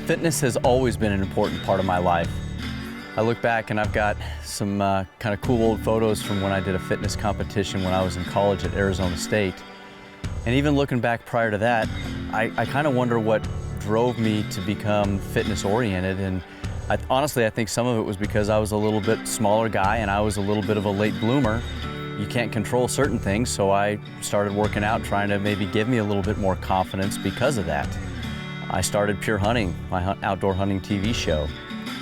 Fitness has always been an important part of my life. I look back and I've got some kind of cool old photos from when I did a fitness competition when I was in college at Arizona State. And even looking back prior to that, I kind of wonder what drove me to become fitness oriented. And honestly, I think some of it was because I was a little bit smaller guy and I was a little bit of a late bloomer. You can't control certain things, so I started working out, trying to maybe give me a little bit more confidence because of that. I started Pure Hunting, my outdoor hunting TV show,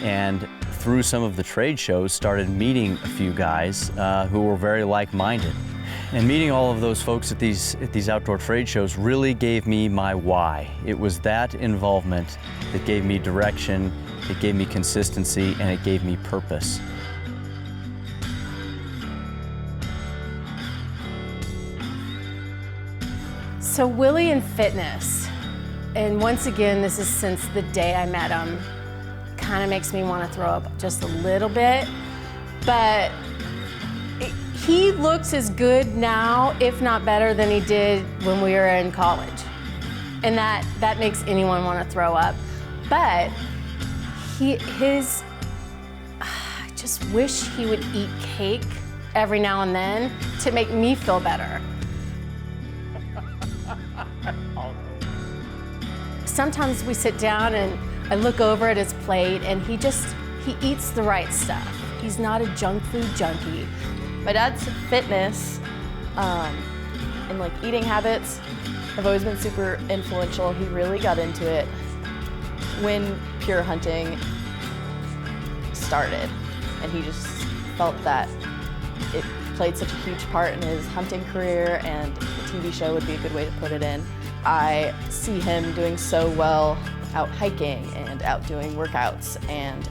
and through some of the trade shows started meeting a few guys who were very like-minded. And meeting all of those folks at these outdoor trade shows really gave me my why. It was that involvement that gave me direction, it gave me consistency, and it gave me purpose. So Willi and fitness, and once again, this is since the day I met him, kind of makes me want to throw up just a little bit, but he looks as good now, if not better, than he did when we were in college. And that makes anyone want to throw up. But I just wish he would eat cake every now and then to make me feel better. Sometimes we sit down and I look over at his plate and he eats the right stuff. He's not a junk food junkie. My dad's fitness and like eating habits have always been super influential. He really got into it when Pure Hunting started, and he just felt that it played such a huge part in his hunting career, and the TV show would be a good way to put it in. I see him doing so well out hiking and out doing workouts and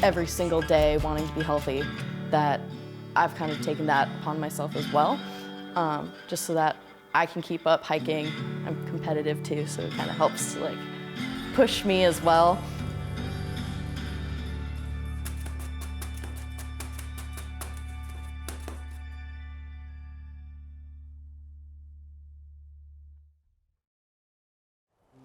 every single day wanting to be healthy that I've kind of taken that upon myself as well, just so that I can keep up hiking. I'm competitive too, so it kind of helps like push me as well.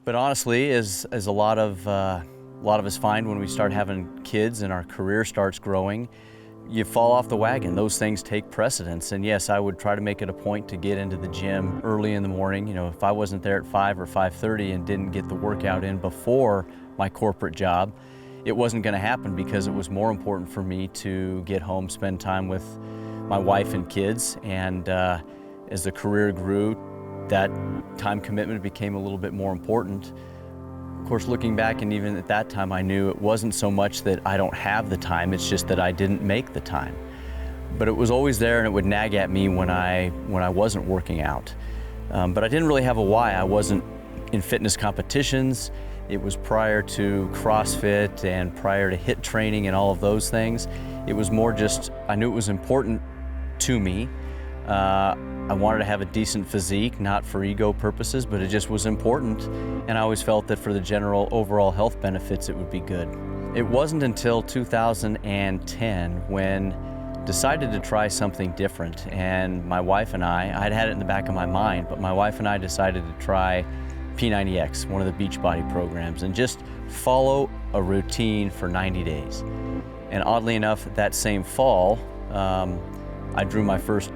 But honestly, as a lot of us find when we start having kids and our career starts growing, you fall off the wagon. Those things take precedence. And yes, I would try to make it a point to get into the gym early in the morning. You know, if I wasn't there at 5 or 5:30 and didn't get the workout in before my corporate job, it wasn't going to happen because it was more important for me to get home, spend time with my wife and kids. And as the career grew, that time commitment became a little bit more important. Of course, looking back, and even at that time, I knew it wasn't so much that I don't have the time, it's just that I didn't make the time. But it was always there, and it would nag at me when I wasn't working out. But I didn't really have a why. I wasn't in fitness competitions. It was prior to CrossFit and prior to HIIT training and all of those things. It was more just, I knew it was important to me. I wanted to have a decent physique, not for ego purposes, but it just was important. And I always felt that for the general overall health benefits, it would be good. It wasn't until 2010 when I decided to try something different. And my wife and I'd had it in the back of my mind, but my wife and I decided to try P90X, one of the Beachbody programs, and just follow a routine for 90 days. And oddly enough, that same fall, I drew my first,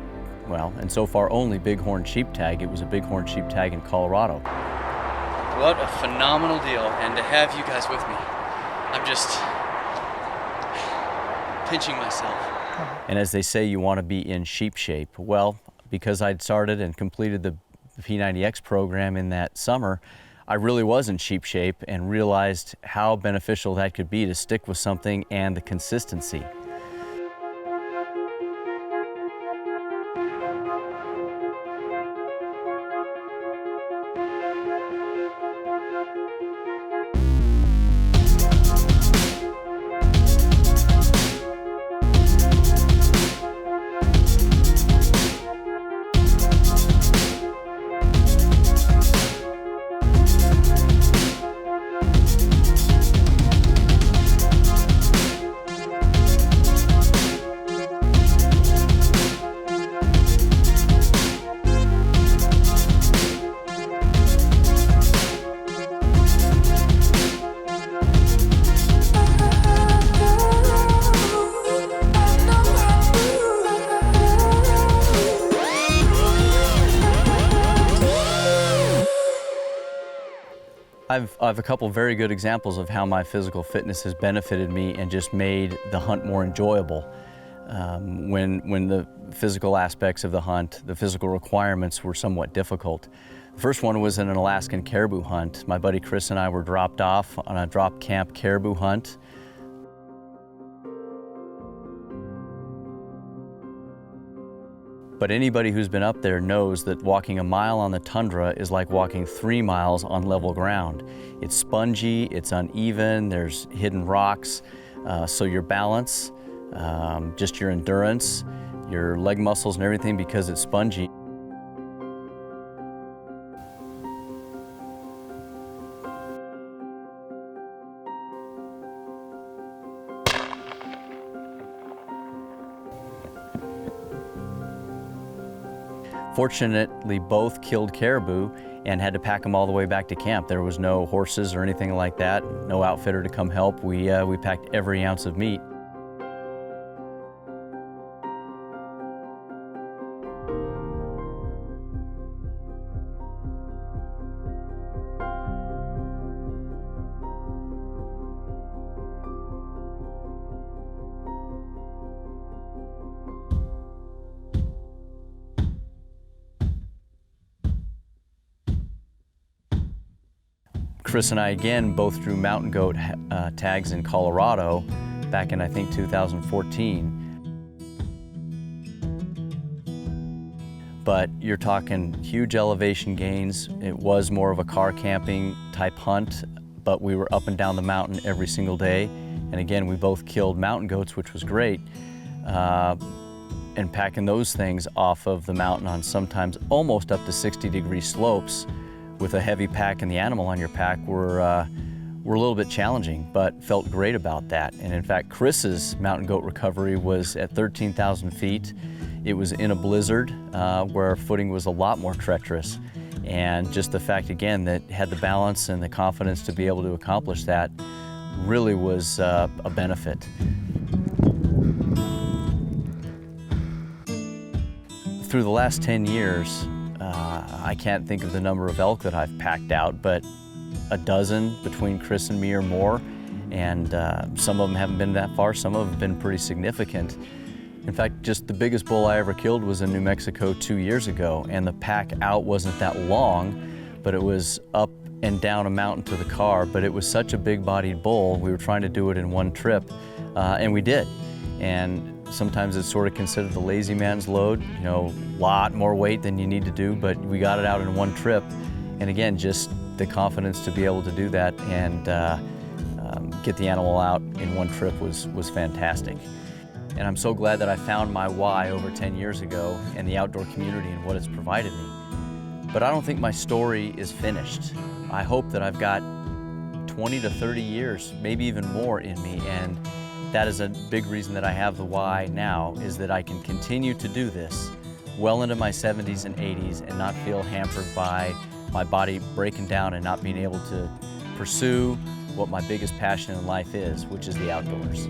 well, and so far only bighorn sheep tag. It was a bighorn sheep tag in Colorado. What a phenomenal deal, and to have you guys with me, I'm just pinching myself. And as they say, you want to be in sheep shape. Well, because I'd started and completed the P90X program in that summer, I really was in sheep shape and realized how beneficial that could be to stick with something and the consistency. I've a couple very good examples of how my physical fitness has benefited me and just made the hunt more enjoyable. When the physical aspects of the hunt, the physical requirements were somewhat difficult. The first one was in an Alaskan caribou hunt. My buddy Chris and I were dropped off on a drop camp caribou hunt. But anybody who's been up there knows that walking a mile on the tundra is like walking 3 miles on level ground. It's spongy, it's uneven, there's hidden rocks, so your balance, just your endurance, your leg muscles and everything, because it's spongy. Fortunately, both killed caribou and had to pack them all the way back to camp. There was no horses or anything like that, no outfitter to come help. We packed every ounce of meat. Chris and I, again, both drew mountain goat tags in Colorado back in, I think, 2014. But you're talking huge elevation gains. It was more of a car camping type hunt, but we were up and down the mountain every single day. And again, we both killed mountain goats, which was great. And packing those things off of the mountain on sometimes almost up to 60-degree slopes with a heavy pack and the animal on your pack were a little bit challenging, but felt great about that. And in fact, Chris's mountain goat recovery was at 13,000 feet. It was in a blizzard where our footing was a lot more treacherous. And just the fact, again, that had the balance and the confidence to be able to accomplish that really was a benefit. Through the last 10 years, I can't think of the number of elk that I've packed out, but a dozen between Chris and me or more. And some of them haven't been that far, some of them have been pretty significant. In fact, just the biggest bull I ever killed was in New Mexico 2 years ago, and the pack out wasn't that long, but it was up and down a mountain to the car, but it was such a big-bodied bull, we were trying to do it in one trip, and we did. And sometimes it's sort of considered the lazy man's load, you know, a lot more weight than you need to do, but we got it out in one trip. And again, just the confidence to be able to do that and get the animal out in one trip was fantastic. And I'm so glad that I found my why over 10 years ago and the outdoor community and what it's provided me. But I don't think my story is finished. I hope that I've got 20 to 30 years, maybe even more in me, and that is a big reason that I have the why now, is that I can continue to do this well into my 70s and 80s and not feel hampered by my body breaking down and not being able to pursue what my biggest passion in life is, which is the outdoors.